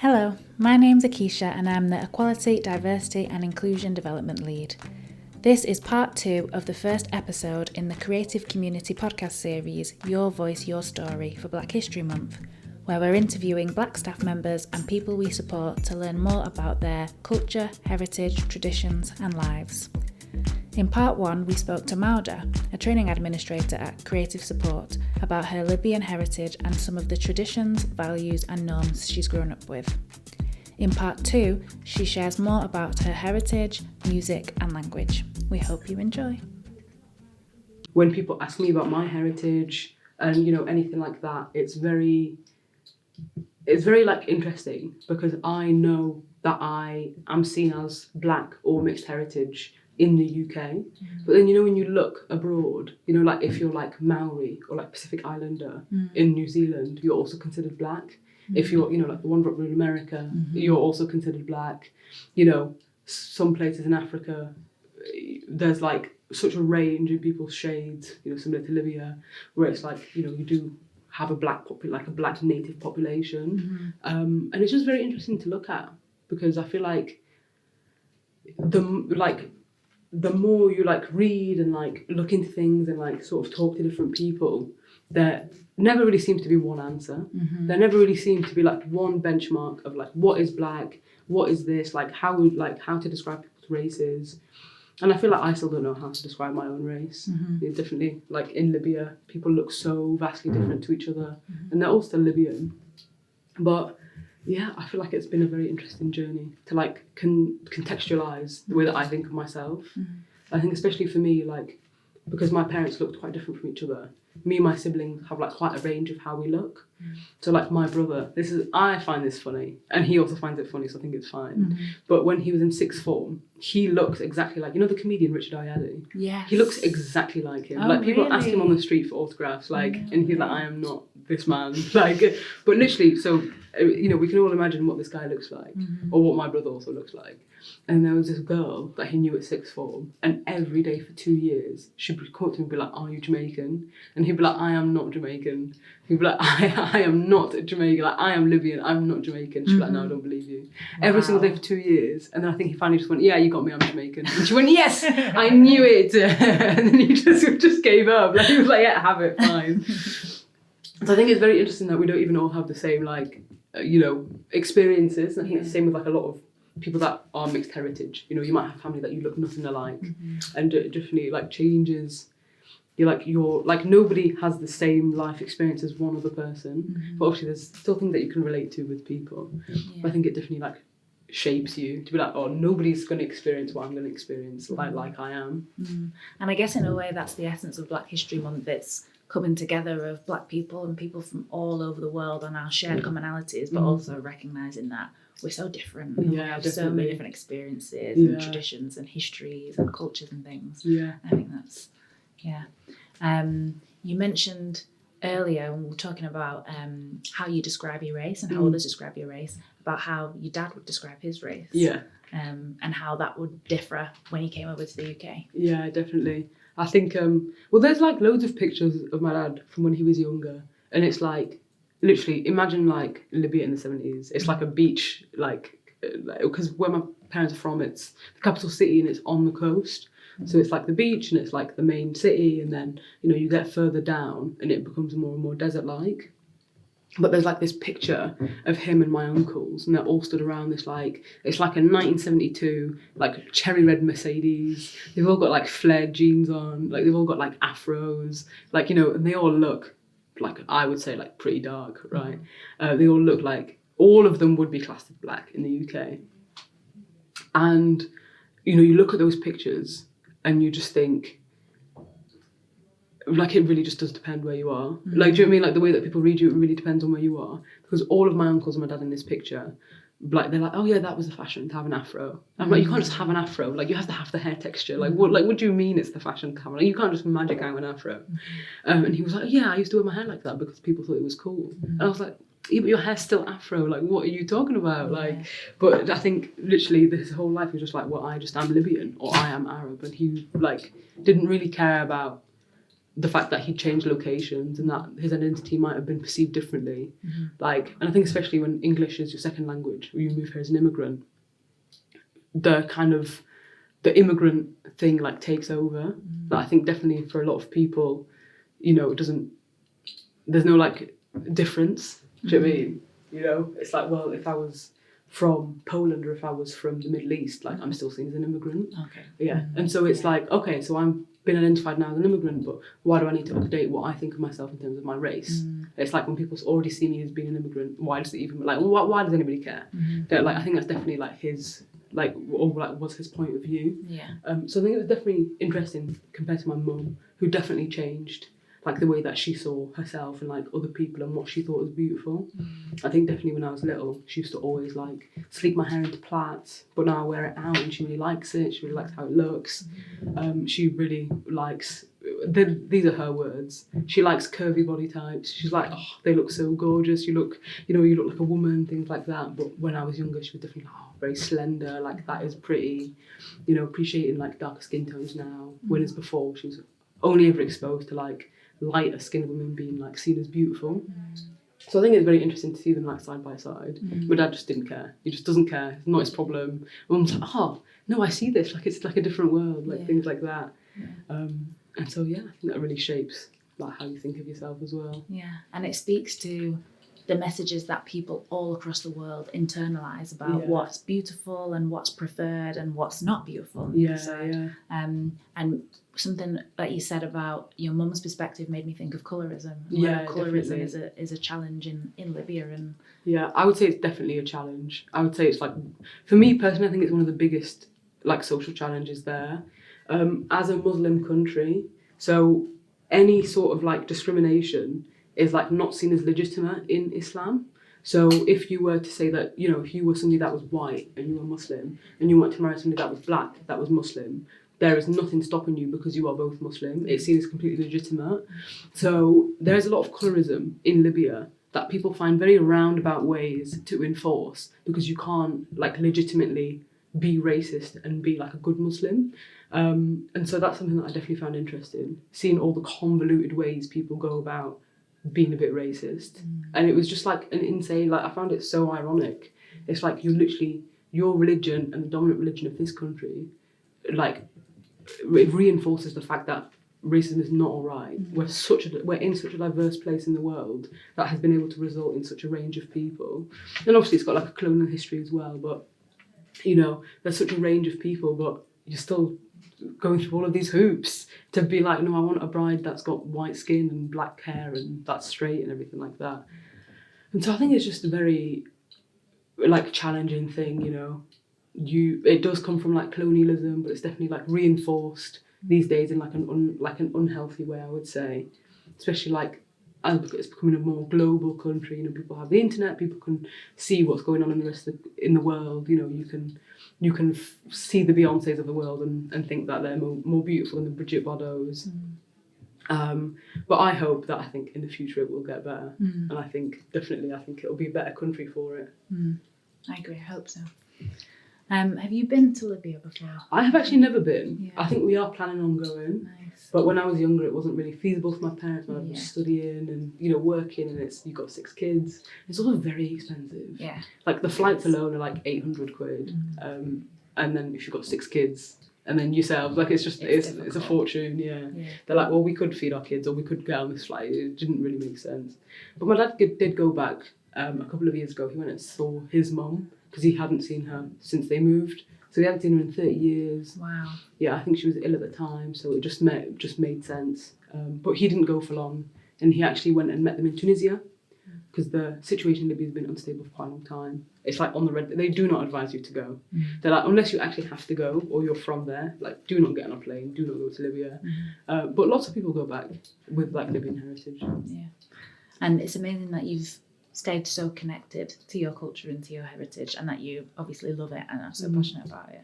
Hello, my name's Akeisha and I'm the Equality, Diversity and Inclusion Development Lead. This is part 2 of the first episode in the Creative Community podcast series Your Voice, Your Story for Black History Month, where we're interviewing Black staff members and people we support to learn more about their culture, heritage, traditions and lives. In part 1, we spoke to Mawda, a training administrator at Creative Support, about her Libyan heritage and some of the traditions, values and norms she's grown up with. In part 2, she shares more about her heritage, music and language. We hope you enjoy. When people ask me about my heritage and, anything like that, it's very interesting because I know that I am seen as Black or mixed heritage in the UK, but then when you look abroad, if you're like Maori or like Pacific Islander in New Zealand, you're also considered Black. If you're like the one in America, you're also considered Black. Some places in Africa, there's like such a range in people's shades, similar to Libya, where it's like you do have a Black like a Black native population, and it's just very interesting to look at because I feel like the more you read and look into things and sort of talk to different people, there never really seems to be one answer. There never really seems to be one benchmark of what is Black, what is this, how to describe people's races. And I feel like I still don't know how to describe my own race. Definitely, in Libya, people look so vastly different to each other, and they're all still Libyan. But yeah, I feel like it's been a very interesting journey to contextualise the way that I think of myself. I think especially for me, because my parents looked quite different from each other, me and my siblings have quite a range of how we look. So my brother, I find this funny, and he also finds it funny, so I think it's fine. But when he was in sixth form, he looks exactly like, the comedian Richard Ayoade? Yes. He looks exactly like him. People ask him on the street for autographs, and he's like, I am not this man. But literally, so, we can all imagine what this guy looks like, or what my brother also looks like. And there was this girl that he knew at sixth form, and every day for 2 years, she'd come up to him and be like, are you Jamaican? And he'd be like, I am not Jamaican. He'd be like, I am not Jamaican. I am Libyan, I'm not Jamaican. She'd be like, no, I don't believe you. Wow. Every single day for 2 years. And then I think he finally just went, yeah, you got me, I'm Jamaican. And she went, yes, I knew it. And then he just gave up. He was like, yeah, have it, fine. So I think it's very interesting that we don't even all have the same, experiences. And I think it's the same with a lot of people that are mixed heritage. You might have family that you look nothing alike, and it definitely changes. Nobody has the same life experience as one other person, but obviously there's still things that you can relate to with people. But I think it definitely shapes you to be oh, nobody's going to experience what I'm going to experience like I am. And I guess in a way that's the essence of Black History Month. It's coming together of Black people and people from all over the world on our shared commonalities, but also recognising that we're so different. We have definitely so many different experiences and traditions and histories and cultures and things. Yeah, I think that's you mentioned earlier when we were talking about how you describe your race and how others describe your race, about how your dad would describe his race. And how that would differ when he came over to the UK. Yeah, definitely. I think there's loads of pictures of my dad from when he was younger, and it's literally imagine Libya in the 70s. It's a beach, because where my parents are from, it's the capital city and it's on the coast. So it's the beach and it's the main city, and then you get further down and it becomes more and more desert-like. But there's this picture of him and my uncles, and they're all stood around this it's a 1972 cherry red Mercedes. They've all got flared jeans on, they've all got afros, and they all look I would say pretty dark, right? They all look all of them would be classed as Black in the UK. And you look at those pictures and you just think, it really just does depend where you are. Do you know what I mean? The way that people read you, it really depends on where you are. Because all of my uncles and my dad in this picture, they're oh yeah, that was the fashion to have an afro. I'm you can't just have an afro. You have to have the hair texture. What do you mean it's the fashion to have you can't just magic out an afro. And he was yeah, I used to wear my hair like that because people thought it was cool. And I was yeah, but your hair's still afro. What are you talking about? But I think literally his whole life was just well, I just am Libyan or I am Arab, and he didn't really care about the fact that he changed locations and that his identity might have been perceived differently. Like, and I think especially when English is your second language, or you move here as an immigrant, the immigrant thing like takes over. But I think definitely for a lot of people, you know, there's no like difference. Do you know what I mean? You know, it's like, well, if I was from Poland or if I was from the Middle East, like I'm still seen as an immigrant. Okay. Yeah. And so it's like, okay, so I'm been identified now as an immigrant, but why do I need to update what I think of myself in terms of my race? It's like when people already see me as being an immigrant, why does it even, like, why does anybody care? Like, I think that's definitely like his, like, or like was his point of view. Yeah. So I think it was definitely interesting compared to my mum, who definitely changed like the way that she saw herself and like other people and what she thought was beautiful. I think definitely when I was little, she used to always like sleek my hair into plaits, but now I wear it out and she really likes it. She really likes how it looks. She really likes, these are her words, she likes curvy body types. She's like, oh, they look so gorgeous. You look like a woman, things like that. But when I was younger, she was definitely like, oh, very slender, like that is pretty, you know, appreciating like darker skin tones now. Whereas before she was only ever exposed to like lighter skinned women being like seen as beautiful. So I think it's very interesting to see them like side by side. My dad just didn't care. He just doesn't care. It's not his problem. Mum's like, oh no, I see this, like it's like a different world, like things like that. And so yeah, I think that really shapes like how you think of yourself as well. Yeah, and it speaks to the messages that people all across the world internalise about what's beautiful and what's preferred and what's not beautiful. And something that you said about your mum's perspective made me think of colourism. Colourism is a challenge in Libya. And yeah, I would say it's definitely a challenge. I would say it's like, for me personally, I think it's one of the biggest like social challenges there. As a Muslim country, so any sort of like discrimination is like not seen as legitimate in Islam. So if you were to say that, you know, if you were somebody that was white and you were Muslim and you wanted to marry somebody that was black, that was Muslim, there is nothing stopping you because you are both Muslim. It's seen as completely legitimate. So there's a lot of colourism in Libya that people find very roundabout ways to enforce because you can't like legitimately be racist and be like a good Muslim. And so that's something that I definitely found interesting, seeing all the convoluted ways people go about being a bit racist. And it was just like an insane, like I found it so ironic. It's like you literally, your religion and the dominant religion of this country, like it reinforces the fact that racism is not all right. We're in such a diverse place in the world that has been able to result in such a range of people. And obviously it's got like a colonial history as well, but you know, there's such a range of people, but you're still going through all of these hoops to be like, no, I want a bride that's got white skin and black hair and that's straight and everything like that. And so I think it's just a very like challenging thing, you know. It does come from like colonialism, but it's definitely like reinforced these days in like an unhealthy way, I would say. Especially like as it's becoming a more global country, you know, people have the internet, people can see what's going on in the rest of in the world. You know, you can see the Beyoncés of the world and think that they're more beautiful than the Bridget Bardots. But I hope that I think in the future it will get better, and I think it'll be a better country for it. I agree. I hope so. Have you been to Libya before? I have actually never been. Yeah. I think we are planning on going. Nice. But when I was younger, it wasn't really feasible for my parents. My dad was studying and, you know, working, and you've got 6 kids. It's also very expensive. Yeah. Like the flights alone are like 800 quid. And then if you've got 6 kids and then yourself, like it's a fortune. Yeah. They're like, well, we could feed our kids or we could get on this flight. It didn't really make sense. But my dad did go back a couple of years ago. He went and saw his mum because he hadn't seen her since they moved. So he hadn't seen her in 30 years. Wow. Yeah, I think she was ill at the time, so it just made sense. But he didn't go for long, and he actually went and met them in Tunisia because the situation in Libya has been unstable for quite a long time. It's like on the red, they do not advise you to go. They're like, unless you actually have to go or you're from there, like do not get on a plane, do not go to Libya. But lots of people go back with like Libyan heritage. Yeah. And it's amazing that you've stayed so connected to your culture and to your heritage, and that you obviously love it and are so passionate about it.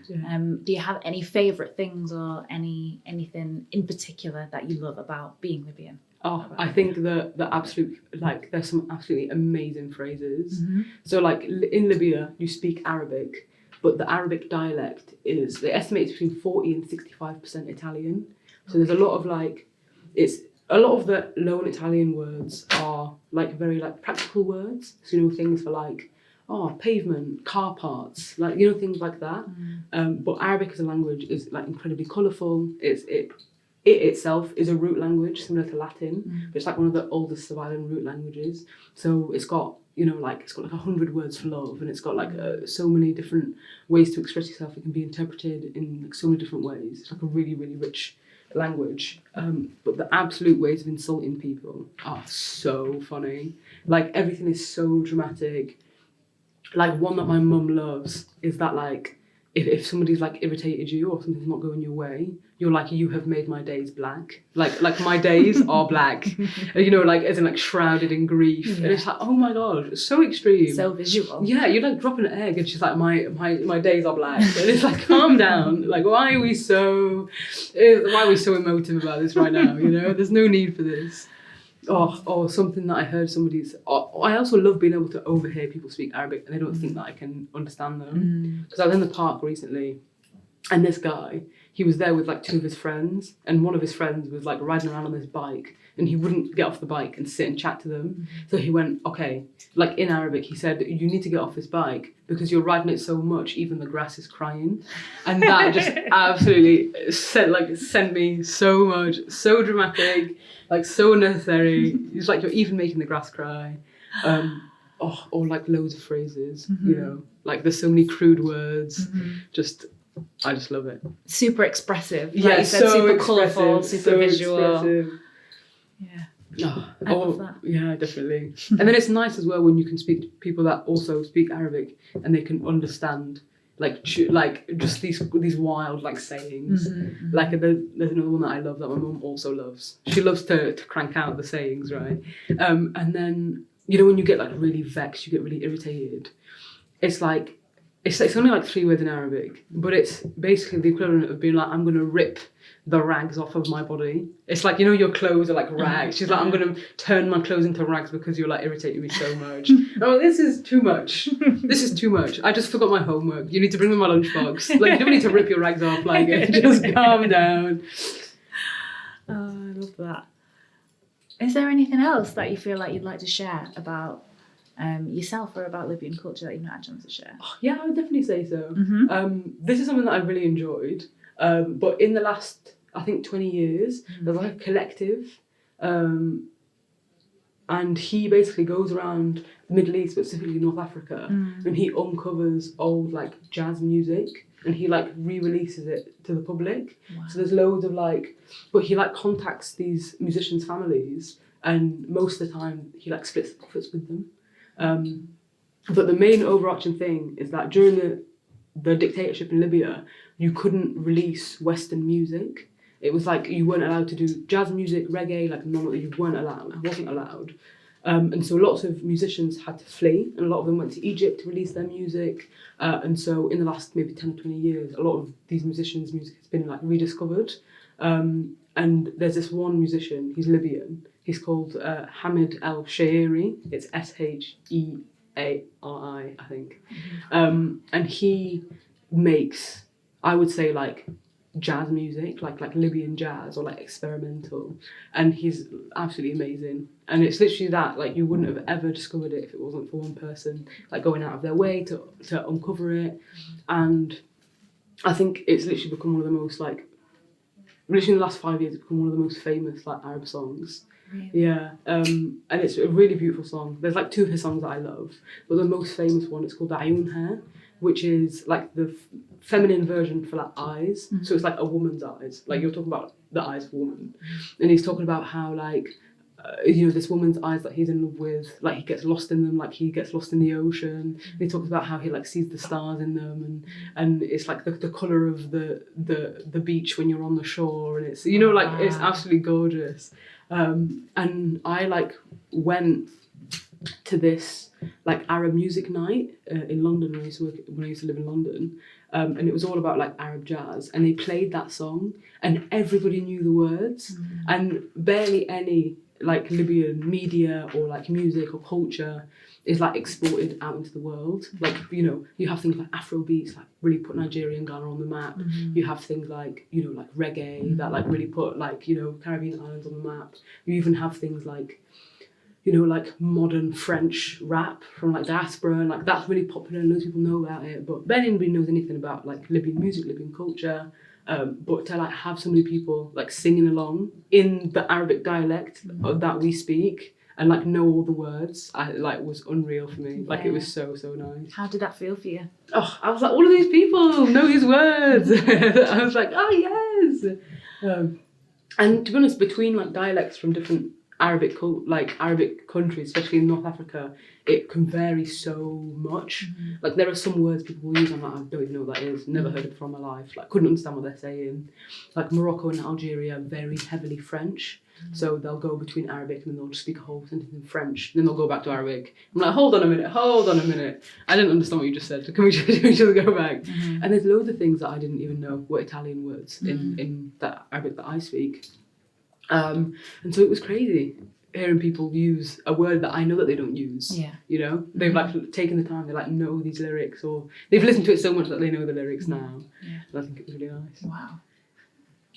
Yeah. Do you have any favourite things or anything in particular that you love about being Libyan? Oh, I think the absolute, like, there's some absolutely amazing phrases. So like in Libya, you speak Arabic, but the Arabic dialect they estimate it's between 40 and 65% Italian. So there's a lot of like, it's a lot of the loan Italian words are like very like practical words. So you know, things for like pavement, car parts, like you know, things like that. But Arabic as a language is like incredibly colourful. It itself is a root language similar to Latin, but it's like one of the oldest surviving root languages. So it's got, you know, like it's got like 100 words for love, and it's got like so many different ways to express yourself. It can be interpreted in like so many different ways. It's like a really, really rich language. But the absolute ways of insulting people are so funny. Like everything is so dramatic. Like one that my mum loves is that like if somebody's like irritated you or something's not going your way, you're like, you have made my days black. Like my days are black. You know, like as in like shrouded in grief. Yeah. And it's like, oh my god, it's so extreme. So visual. Yeah, you're like dropping an egg and she's like, my days are black. And it's like, calm down. Like why are we so emotive about this right now? You know, there's no need for this. Or something that I heard somebody's. I also love being able to overhear people speak Arabic and they don't think that I can understand them. Because I was in the park recently, and this guy, he was there with like two of his friends, and one of his friends was like riding around on this bike, and he wouldn't get off the bike and sit and chat to them. So he went, okay, like in Arabic, he said, you need to get off this bike because you're riding it so much, even the grass is crying. And that just absolutely sent me so much, so dramatic. Like so unnecessary. It's like you're even making the grass cry. Or like loads of phrases, you know. Like there's so many crude words. I just love it. Super expressive. Yeah, like you said, so super expressive, colourful, super so visual. Expressive. Yeah. I love that. Yeah, definitely. And then it's nice as well when you can speak to people that also speak Arabic and they can understand like just these wild like sayings. Like there's another one that I love that my mum also loves. She loves to crank out the sayings, right? And then you know when you get like really vexed, you get really irritated. It's only like 3 words in Arabic, but it's basically the equivalent of being like, I'm gonna rip the rags off of my body. It's like, you know, your clothes are like rags. She's like, I'm gonna turn my clothes into rags because you're like irritating me so much. Oh, this is too much. This is too much. I just forgot my homework. You need to bring me my lunchbox. Like, you don't need to rip your rags off. Like, just calm down. Oh, I love that. Is there anything else that you feel like you'd like to share about yourself or about Libyan culture that you've not had a chance to share? Yeah, I would definitely say so. This is something that I really enjoyed. But in the last, I think, 20 years, there's like a collective, and he basically goes around the Middle East, but specifically North Africa, and he uncovers old like jazz music, and he like re-releases it to the public. Wow. So there's loads of like, but he like contacts these musicians' families, and most of the time he like splits the profits with them. But the main overarching thing is that during the dictatorship in Libya, you couldn't release Western music. It was like you weren't allowed to do jazz music, reggae, like normally you wasn't allowed. And so lots of musicians had to flee, and a lot of them went to Egypt to release their music. And so in the last maybe 10 or 20 years, a lot of these musicians' music has been like rediscovered. And there's this one musician, he's Libyan, he's called Hamid El Shairi. It's Sheari, I think. And he makes, I would say, like jazz music, like Libyan jazz or like experimental, and he's absolutely amazing. And it's literally that, like, you wouldn't have ever discovered it if it wasn't for one person like going out of their way to uncover it. And I think it's literally become one of the most like, literally in the last 5 years, it's become one of the most famous like Arab songs. Really? Yeah, and it's a really beautiful song. There's like 2 of his songs that I love, but the most famous one is called Ayunha, which is like the feminine version for like eyes. So it's like a woman's eyes. Like you're talking about the eyes of a woman, and he's talking about how like you know, this woman's eyes that he's in love with, like he gets lost in them, like he gets lost in the ocean. And he talks about how he like sees the stars in them, and it's like the colour of the beach when you're on the shore, and it's, you know, like it's absolutely gorgeous. And I like went to this like Arab music night in London when I used to live in London, and it was all about like Arab jazz, and they played that song and everybody knew the words, and barely any like Libyan media or like music or culture is like exported out into the world. Like, you know, you have things like Afrobeats, like really put Nigeria and Ghana on the map. You have things like, you know, like reggae that like really put like, you know, Caribbean islands on the map. You even have things like, you know, like modern French rap from like diaspora, and like that's really popular and loads of people know about it, but barely anybody knows anything about like Libyan music, Libyan culture. But to like have so many people like singing along in the Arabic dialect that we speak and like know all the words, I like was unreal for me. Like it was so nice. How did that feel for you? Oh, I was like, all of these people know these words. I was like, oh yes. And to be honest, between like dialects from different Arabic countries, especially in North Africa, it can vary so much. Like there are some words people will use, I'm like, I don't even know what that is, never heard it before in my life, like couldn't understand what they're saying. Like Morocco and Algeria are very heavily French, so they'll go between Arabic and then they'll just speak a whole sentence in French, then they'll go back to Arabic. I'm like, hold on a minute, I didn't understand what you just said, so can we just go back? And there's loads of things that I didn't even know were Italian words in that Arabic that I speak. And so it was crazy hearing people use a word that I know that they don't use. Yeah. You know, they've like taken the time, they like know these lyrics, or they've listened to it so much that they know the lyrics now. Yeah. And I think it was really nice. Wow.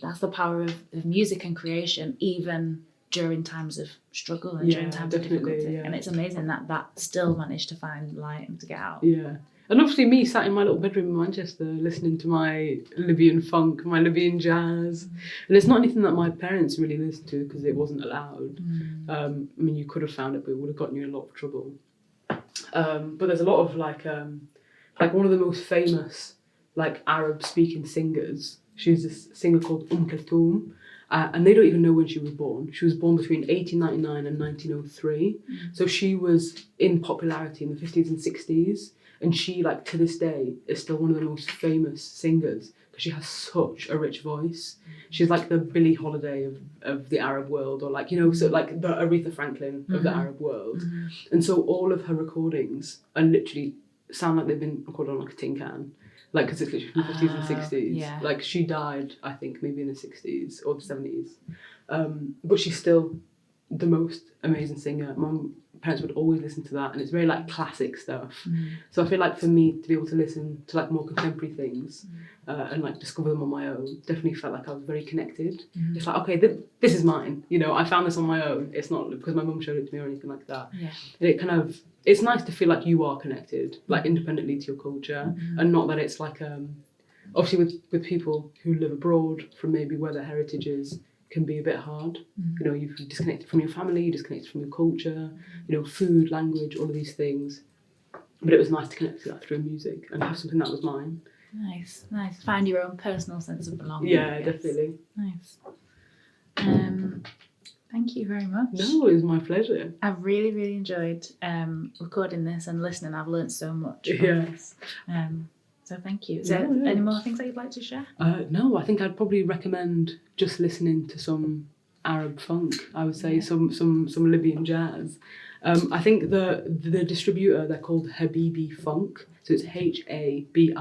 That's the power of music and creation, even during times of struggle and during times of difficulty. Yeah. And it's amazing that still managed to find light and to get out. Yeah. And obviously me sat in my little bedroom in Manchester listening to my Libyan funk, my Libyan jazz. And it's not anything that my parents really listened to because it wasn't allowed. I mean, you could have found it, but it would have gotten you in a lot of trouble. But there's a lot of like one of the most famous like Arab speaking singers. She's this singer called Kulthum. And they don't even know when she was born. She was born between 1899 and 1903. So she was in popularity in the 50s and 60s. And she, like, to this day, is still one of the most famous singers because she has such a rich voice. She's like the Billie Holiday of the Arab world, or like, you know, so like the Aretha Franklin of the Arab world. And so all of her recordings are literally sound like they've been recorded on like a tin can. Like, because it's literally from the 50s and 60s. Yeah. Like, she died, I think, maybe in the 60s or the 70s. But she's still the most amazing singer. My parents would always listen to that, and it's very like classic stuff. So I feel like for me to be able to listen to like more contemporary things and like discover them on my own, definitely felt like I was very connected. It's like, okay, this is mine, you know, I found this on my own. It's not because my mum showed it to me or anything like that. And it kind of, it's nice to feel like you are connected, like independently to your culture, and not that it's like obviously with people who live abroad from maybe where their heritage is, can be a bit hard. You know, you've disconnected from your family, you disconnected from your culture, you know, food, language, all of these things. But it was nice to connect to that through music and have something that was mine. Nice. Find your own personal sense of belonging. Yeah, definitely. Nice. Thank you very much. No, it was my pleasure. I've really, really enjoyed recording this and listening. I've learned so much from this. So thank you. Is there any more things that you'd like to share? No, I think I'd probably recommend just listening to some Arab funk. I would say some Libyan jazz. I think the distributor, they're called Habibi Funk. So it's Habibi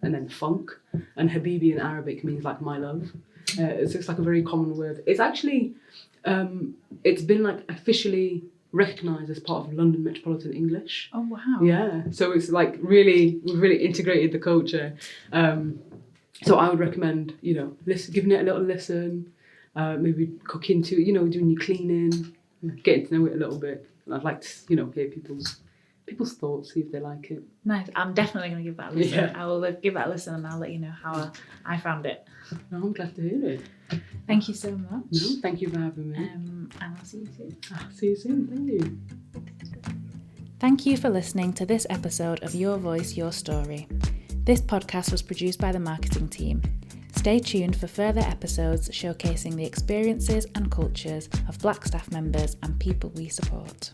and then funk. And Habibi in Arabic means like my love. It's like a very common word. It's actually it's been like officially recognised as part of London Metropolitan English. Oh wow. Yeah. So it's like we've really integrated the culture. So I would recommend, you know, giving it a little listen, maybe cooking to, you know, doing your cleaning, getting to know it a little bit. And I'd like to, you know, hear people's thoughts, see if they like it. Nice. I'm definitely going to give that a listen. Yeah. I will give that a listen and I'll let you know how I found it. No, I'm glad to hear it. Thank you so much. No, thank you for having me. And I'll see you soon. I'll see you soon. Thank you. Thank you for listening to this episode of Your Voice, Your Story. This podcast was produced by the marketing team. Stay tuned for further episodes showcasing the experiences and cultures of Black staff members and people we support.